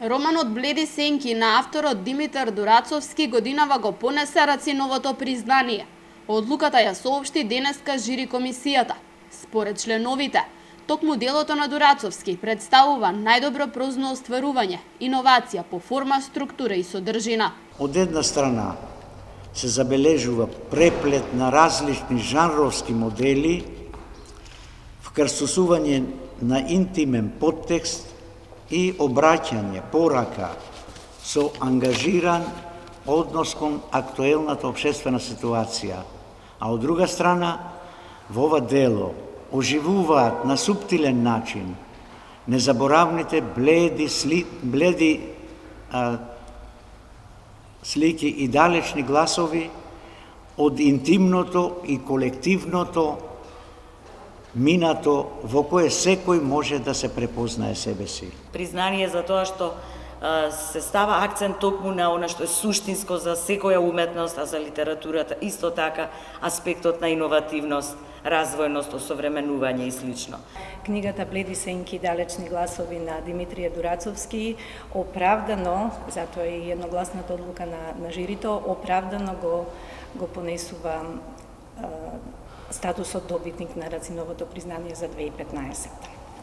Романот Бледи сенки на авторот Димитар Дурацовски годинава го понесе Рациновото признание. Одлуката ја соопшти денеска жири комисијата. Според членовите, токму делото на Дурацовски представува најдобро прозно остварување, иновација по форма, структура и содржина. Од една страна се забележува преплет на различни жанровски модели, вкрсусување на интимен подтекст и обраќање порака со ангажиран однос кон актуелната обществена ситуација, а од друга страна во ова дело оживуваат на суптилен начин незаборавните бледи слики и далечни гласови од интимното и колективното минато во кое секој може да се препознае себе си. Признание за тоа што се става акцент токму на она што е суштинско за секоја уметност, а за литературата исто така аспектот на иновативност, развојност, осовременување и слично. Книгата Бледи сенки далечни гласови на Димитрije Дурацовски оправдано, затоа е и едногласната одлука на жирито, оправдано го понесува статусот добитник на Рациновото признание за 2015.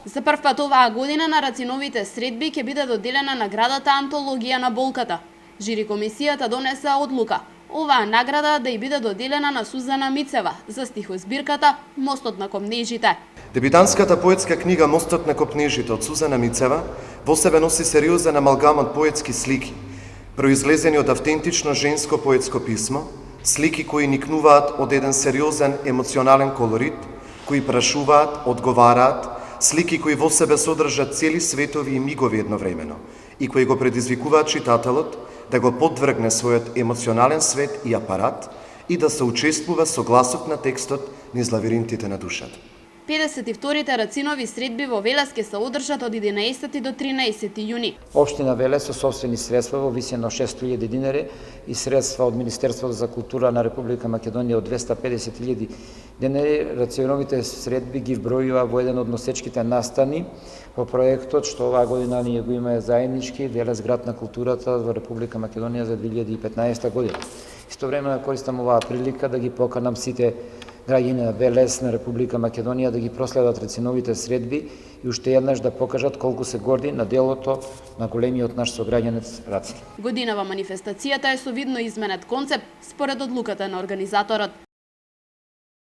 За прв пат оваа година на Рациновите средби ќе биде доделена наградата Антологија на болката. Жири комисијата донесе одлука оваа награда да ја биде доделена на Сузана Мицева за стихозбирката Мостот на копнежите. Дебютантската поетска книга Мостот на копнежите од Сузана Мицева во себе носи сериозен амалгам од поетски слики, произлезени од автентично женско поетско писмо, слики кои никнуваат од еден сериозен емоционален колорит, кои прашуваат, одговараат, слики кои во себе содржат цели светови и мигови едновремено и кои го предизвикуваат читателот да го подвргне својот емоционален свет и апарат и да се учествува со гласот на текстот низ лавиринтите на душата. 52-те Рацинови средби во Велес ќе се одржат од 11 до 13 јуни. Општина Велес со собствени средства во висина од 600.000 динари и средства од Министерството за култура на Република Македонија од 250.000 динари, Рациновите средби ги вбројува во еден од носечките настани во проектот што оваа година ние го имаме заеднички Велес град на културата во Република Македонија за 2015 година. Истовремено користам оваа прилика да ги поканам сите граѓани на Велес на Република Македонија да ги проследат Рациновите средби и уште еднаш да покажат колку се горди на делото на големиот наш сограѓанец Раци. Годинава манифестацијата е со видно изменет концепт според одлуката на организаторот.